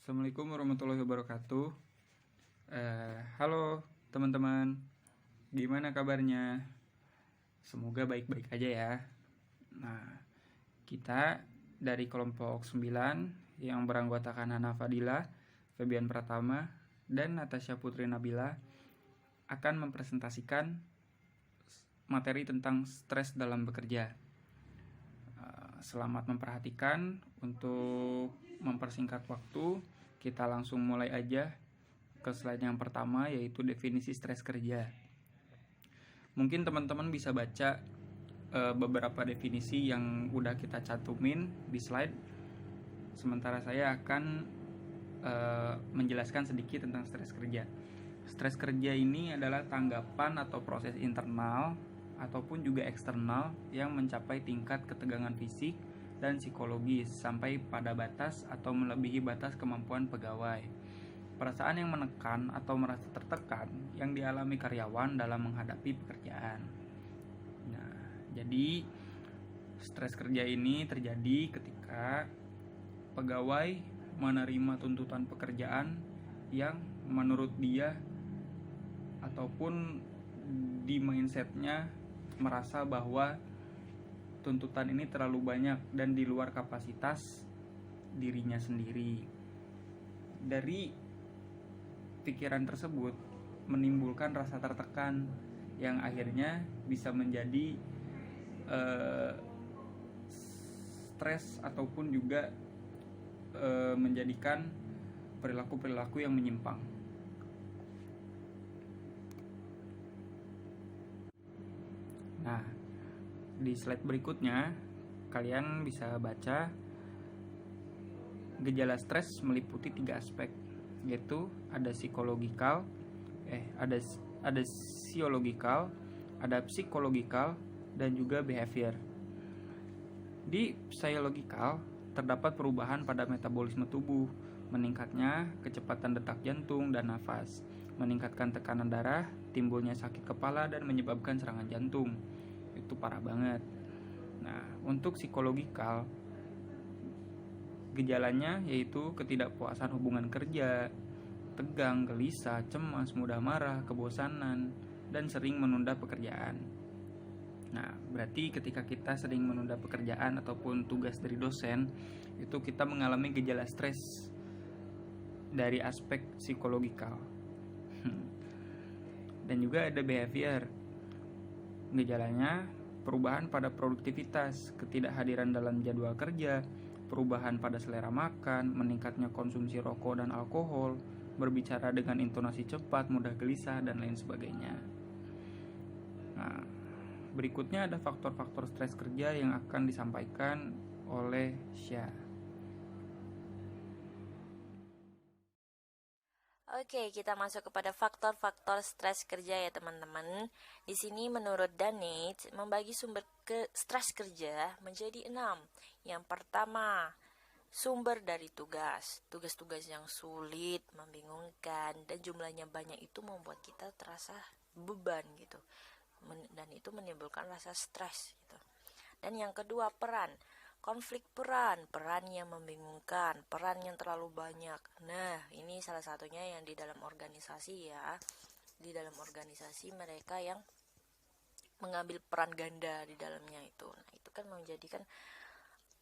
Assalamualaikum warahmatullahi wabarakatuh. Halo teman-teman, gimana kabarnya? Semoga baik-baik aja ya. Nah, kita dari kelompok 9 yang beranggotakan Hana Fadila, Febian Pratama, dan Natasha Putri Nabila akan mempresentasikan materi tentang stres dalam bekerja. Selamat memperhatikan. Untuk mempersingkat waktu, kita langsung mulai aja ke slide yang pertama, yaitu definisi stres kerja. Mungkin teman-teman bisa baca beberapa definisi yang udah kita cantumin di slide. Sementara saya akan menjelaskan sedikit tentang stres kerja. Stres kerja ini adalah tanggapan atau proses internal ataupun juga eksternal yang mencapai tingkat ketegangan fisik dan psikologis sampai pada batas atau melebihi batas kemampuan pegawai. Perasaan yang menekan atau merasa tertekan yang dialami karyawan dalam menghadapi pekerjaan. Nah, jadi stres kerja ini terjadi ketika pegawai menerima tuntutan pekerjaan yang menurut dia ataupun di mindsetnya merasa bahwa tuntutan ini terlalu banyak dan di luar kapasitas dirinya sendiri. Dari pikiran tersebut menimbulkan rasa tertekan yang akhirnya bisa menjadi stres ataupun juga menjadikan perilaku-perilaku yang menyimpang. Nah, di slide berikutnya kalian bisa baca gejala stres meliputi 3 aspek, yaitu ada psikologikal, ada psikologikal, dan juga behavior. Di psikologikal terdapat perubahan pada metabolisme tubuh, meningkatnya kecepatan detak jantung dan nafas, meningkatkan tekanan darah, timbulnya sakit kepala dan menyebabkan serangan jantung. Itu parah banget. Nah, untuk psikologikal, gejalanya yaitu ketidakpuasan hubungan kerja, tegang, gelisah, cemas, mudah marah, kebosanan, dan sering menunda pekerjaan. Nah, berarti ketika kita sering menunda pekerjaan ataupun tugas dari dosen, itu kita mengalami gejala stres dari aspek psikologikal. Dan juga ada behavior. Gejalanya perubahan pada produktivitas, ketidakhadiran dalam jadwal kerja, perubahan pada selera makan, meningkatnya konsumsi rokok dan alkohol, berbicara dengan intonasi cepat, mudah gelisah, dan lain sebagainya. Nah, berikutnya ada faktor-faktor stres kerja yang akan disampaikan oleh Syah. Oke, kita masuk kepada faktor-faktor stres kerja ya teman-teman. Di sini menurut Danich membagi sumber stres kerja menjadi 6. Yang pertama, sumber dari tugas. Tugas-tugas yang sulit, membingungkan, dan jumlahnya banyak itu membuat kita terasa beban gitu. Dan itu menimbulkan rasa stres gitu. Dan yang kedua, peran. Konflik peran yang membingungkan, peran yang terlalu banyak. Nah, ini salah satunya yang di dalam organisasi ya. Di dalam organisasi mereka yang mengambil peran ganda di dalamnya itu. Nah, itu kan menjadikan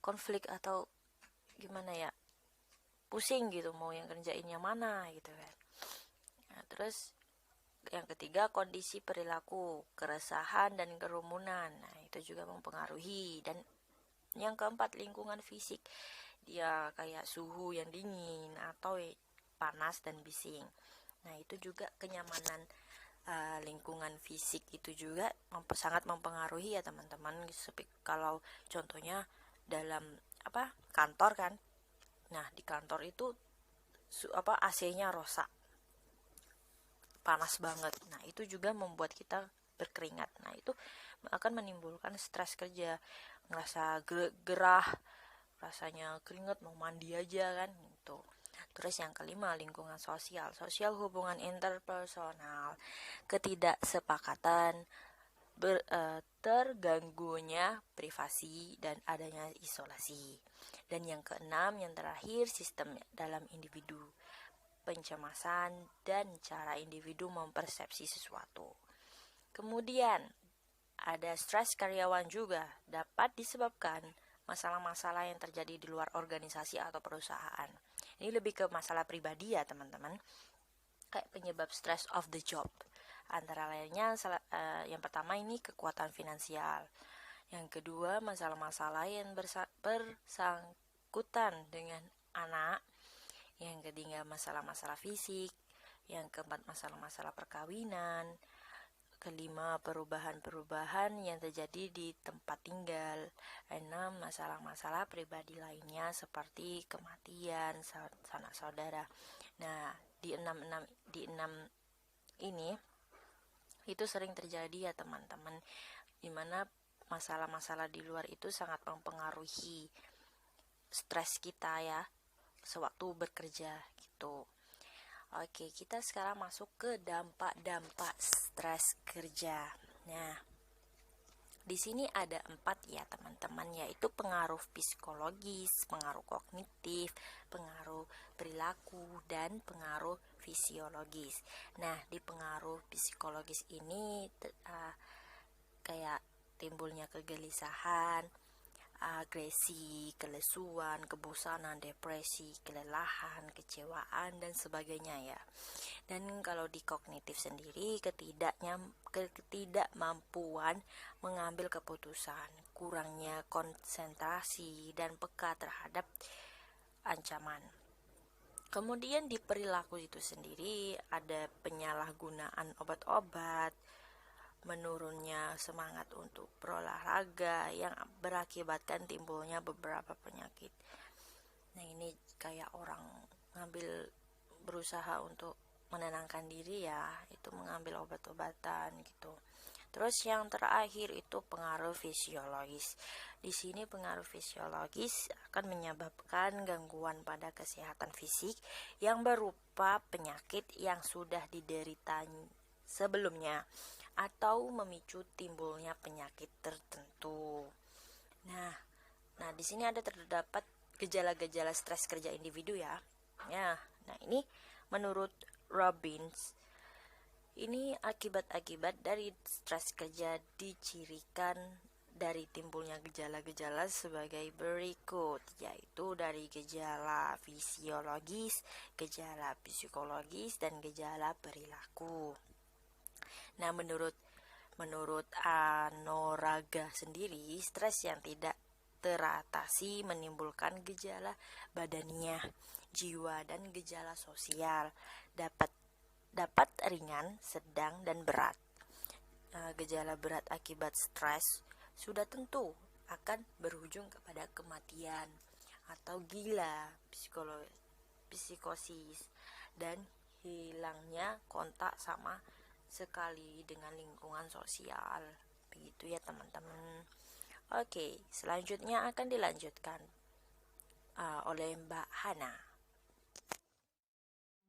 konflik atau gimana ya? Pusing gitu mau yang kerjainnya mana gitu kan. Nah, terus yang ketiga, kondisi perilaku, keresahan dan kerumunan. Nah, itu juga mempengaruhi. Dan yang keempat, lingkungan fisik. Dia kayak suhu yang dingin atau panas dan bising. Nah, itu juga kenyamanan lingkungan fisik itu juga sangat mempengaruhi ya teman-teman. Kalau contohnya dalam kantor kan. Nah, di kantor itu AC-nya rusak. Panas banget. Nah, itu juga membuat kita berkeringat. Nah, itu akan menimbulkan stres kerja, ngerasa gerah, rasanya keringat mau mandi aja kan gitu. Terus yang kelima, lingkungan sosial, hubungan interpersonal, ketidaksepakatan, terganggunya privasi dan adanya isolasi. Dan yang keenam, yang terakhir, sistem dalam individu, pencemasan dan cara individu mempersepsi sesuatu. Kemudian ada stres karyawan juga dapat disebabkan masalah-masalah yang terjadi di luar organisasi atau perusahaan. Ini lebih ke masalah pribadi ya teman-teman, kayak penyebab stress of the job. Antara lainnya yang pertama ini kekuatan finansial. Yang kedua, masalah-masalah yang bersangkutan dengan anak. Yang ketiga, masalah-masalah fisik. Yang keempat, masalah-masalah perkawinan. Kelima, perubahan-perubahan yang terjadi di tempat tinggal. Enam, masalah-masalah pribadi lainnya seperti kematian sanak saudara. Nah, di enam ini itu sering terjadi ya teman-teman, dimana masalah-masalah di luar itu sangat mempengaruhi stres kita ya sewaktu bekerja gitu. Oke, kita sekarang masuk ke dampak-dampak stres kerja. Nah, di sini ada 4 ya teman-teman, yaitu pengaruh psikologis, pengaruh kognitif, pengaruh perilaku, dan pengaruh fisiologis. Nah, di pengaruh psikologis ini kayak timbulnya kegelisahan, agresi, kelesuan, kebosanan, depresi, kelelahan, kecewaan, dan sebagainya ya. Dan kalau di kognitif sendiri, ketidakmampuan mengambil keputusan, kurangnya konsentrasi, dan peka terhadap ancaman. Kemudian di perilaku itu sendiri ada penyalahgunaan obat-obat, menurunnya semangat untuk berolahraga yang berakibatkan timbulnya beberapa penyakit. Nah, ini kayak orang berusaha untuk menenangkan diri ya, itu mengambil obat-obatan gitu. Terus yang terakhir itu pengaruh fisiologis. Di sini pengaruh fisiologis akan menyebabkan gangguan pada kesehatan fisik yang berupa penyakit yang sudah diderita sebelumnya atau memicu timbulnya penyakit tertentu. Nah, di sini ada terdapat gejala-gejala stres kerja individu ya. Nah ini menurut Robbins, ini akibat-akibat dari stres kerja dicirikan dari timbulnya gejala-gejala sebagai berikut, yaitu dari gejala fisiologis, gejala psikologis, dan gejala perilaku. Nah, menurut Anoraga sendiri, stres yang tidak teratasi menimbulkan gejala badaniah, jiwa, dan gejala sosial. Dapat ringan, sedang, dan berat. Gejala berat akibat stres sudah tentu akan berujung kepada kematian atau gila, psikosis, dan hilangnya kontak sama sekali dengan lingkungan sosial. Begitu ya teman-teman. Oke, selanjutnya akan dilanjutkan oleh Mbak Hana.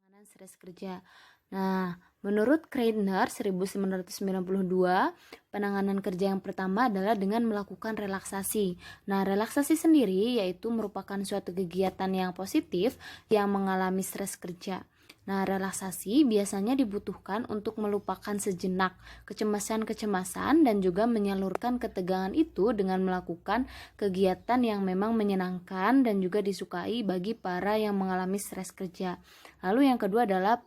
Penanganan stres kerja. Nah, menurut Kreidner 1992, penanganan kerja yang pertama adalah dengan melakukan relaksasi. Nah, relaksasi sendiri yaitu merupakan suatu kegiatan yang positif yang mengalami stres kerja. Nah, relaksasi biasanya dibutuhkan untuk melupakan sejenak kecemasan-kecemasan dan juga menyalurkan ketegangan itu dengan melakukan kegiatan yang memang menyenangkan dan juga disukai bagi para yang mengalami stres kerja. Lalu yang kedua adalah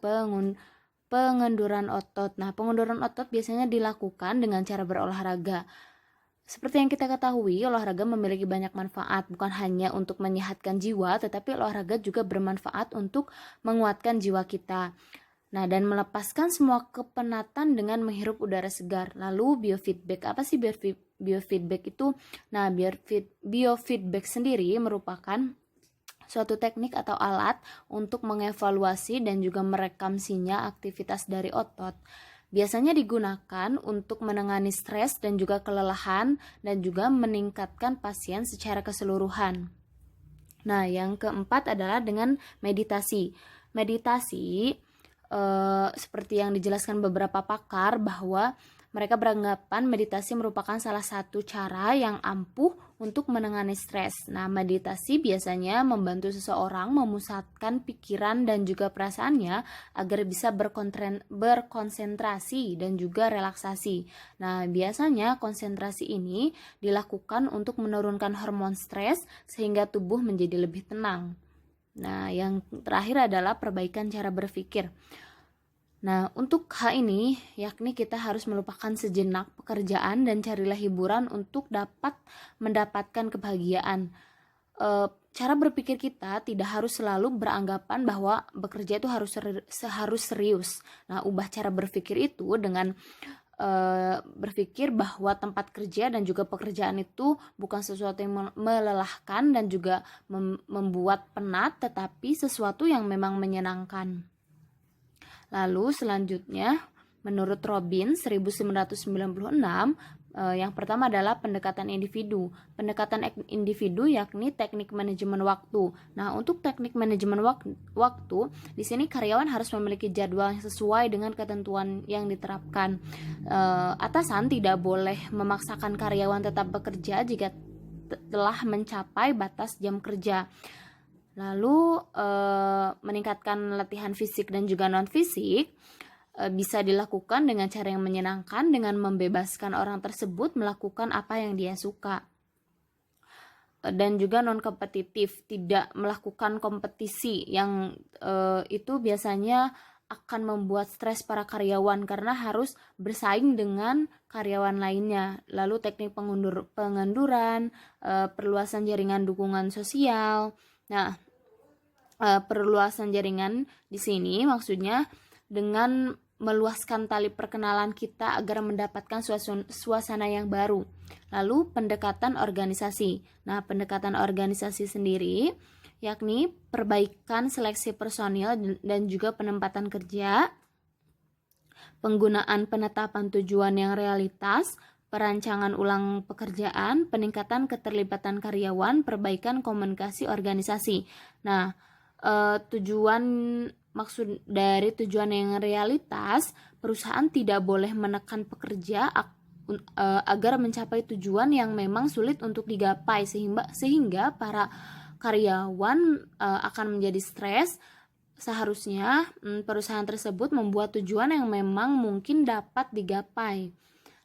pengenduran otot. Nah, pengenduran otot biasanya dilakukan dengan cara berolahraga. Seperti yang kita ketahui, olahraga memiliki banyak manfaat, bukan hanya untuk menyehatkan jiwa, tetapi olahraga juga bermanfaat untuk menguatkan jiwa kita. Nah, dan melepaskan semua kepenatan dengan menghirup udara segar. Lalu biofeedback, apa sih biofeedback itu? Nah, biofeedback sendiri merupakan suatu teknik atau alat untuk mengevaluasi dan juga merekam sinyal aktivitas dari otot. Biasanya digunakan untuk menangani stres dan juga kelelahan dan juga meningkatkan pasien secara keseluruhan. Nah, yang keempat adalah dengan meditasi. Meditasi seperti yang dijelaskan beberapa pakar bahwa Mereka beranggapan meditasi merupakan salah satu cara yang ampuh untuk menangani stres. Nah, meditasi biasanya membantu seseorang memusatkan pikiran dan juga perasaannya agar bisa berkonsentrasi dan juga relaksasi. Nah, biasanya konsentrasi ini dilakukan untuk menurunkan hormon stres sehingga tubuh menjadi lebih tenang. Nah, yang terakhir adalah perbaikan cara berpikir. Nah, untuk hal ini, yakni kita harus melupakan sejenak pekerjaan dan carilah hiburan untuk dapat mendapatkan kebahagiaan. Cara berpikir kita tidak harus selalu beranggapan bahwa bekerja itu harus serius. Nah, ubah cara berpikir itu dengan berpikir bahwa tempat kerja dan juga pekerjaan itu bukan sesuatu yang melelahkan dan juga membuat penat, tetapi sesuatu yang memang menyenangkan. Lalu selanjutnya, menurut Robin 1996, yang pertama adalah pendekatan individu. Pendekatan individu yakni teknik manajemen waktu. Nah, untuk teknik manajemen waktu, di sini karyawan harus memiliki jadwal yang sesuai dengan ketentuan yang diterapkan. Atasan tidak boleh memaksakan karyawan tetap bekerja jika telah mencapai batas jam kerja. Lalu meningkatkan latihan fisik dan juga non-fisik bisa dilakukan dengan cara yang menyenangkan dengan membebaskan orang tersebut melakukan apa yang dia suka. Dan juga non-kompetitif, tidak melakukan kompetisi yang itu biasanya akan membuat stres para karyawan karena harus bersaing dengan karyawan lainnya. Lalu teknik pengunduran, perluasan jaringan dukungan sosial. Nah, perluasan jaringan di sini maksudnya dengan meluaskan tali perkenalan kita agar mendapatkan suasana yang baru. Lalu pendekatan organisasi. Nah, pendekatan organisasi sendiri yakni perbaikan seleksi personil dan juga penempatan kerja, penggunaan penetapan tujuan yang realitas, perancangan ulang pekerjaan, peningkatan keterlibatan karyawan, perbaikan komunikasi organisasi. Nah, maksud dari tujuan yang realitas, perusahaan tidak boleh menekan pekerja agar mencapai tujuan yang memang sulit untuk digapai sehingga para karyawan akan menjadi stres. Seharusnya perusahaan tersebut membuat tujuan yang memang mungkin dapat digapai.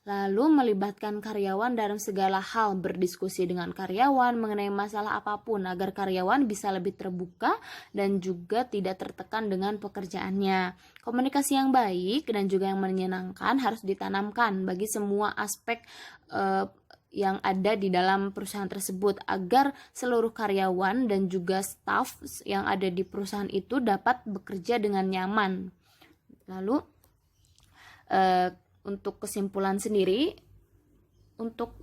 Lalu melibatkan karyawan dalam segala hal, berdiskusi dengan karyawan mengenai masalah apapun agar karyawan bisa lebih terbuka dan juga tidak tertekan dengan pekerjaannya. Komunikasi yang baik dan juga yang menyenangkan harus ditanamkan bagi semua aspek yang ada di dalam perusahaan tersebut agar seluruh karyawan dan juga staf yang ada di perusahaan itu dapat bekerja dengan nyaman. Lalu untuk kesimpulan sendiri, untuk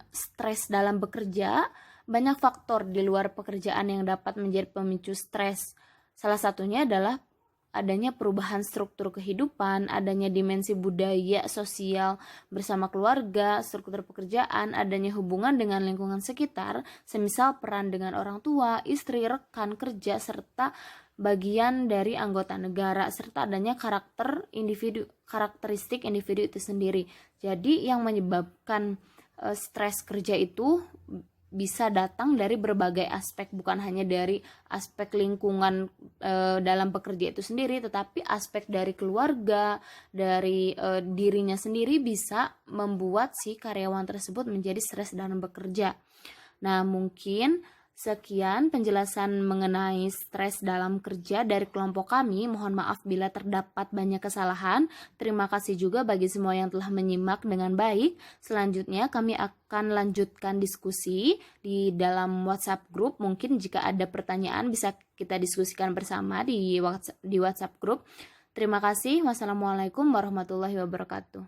stres dalam bekerja, banyak faktor di luar pekerjaan yang dapat menjadi pemicu stres. Salah satunya adalah adanya perubahan struktur kehidupan, adanya dimensi budaya sosial bersama keluarga, struktur pekerjaan, adanya hubungan dengan lingkungan sekitar, semisal peran dengan orang tua, istri, rekan kerja, serta bagian dari anggota negara, serta adanya karakteristik individu itu sendiri. Jadi yang menyebabkan stres kerja itu bisa datang dari berbagai aspek, bukan hanya dari aspek lingkungan dalam pekerja itu sendiri, tetapi aspek dari keluarga, dari dirinya sendiri bisa membuat si karyawan tersebut menjadi stres dalam bekerja. Nah, mungkin sekian penjelasan mengenai stres dalam kerja dari kelompok kami. Mohon maaf bila terdapat banyak kesalahan. Terima kasih juga bagi semua yang telah menyimak dengan baik. Selanjutnya kami akan lanjutkan diskusi di dalam WhatsApp group. Mungkin jika ada pertanyaan bisa kita diskusikan bersama di WhatsApp group. Terima kasih. Wassalamualaikum warahmatullahi wabarakatuh.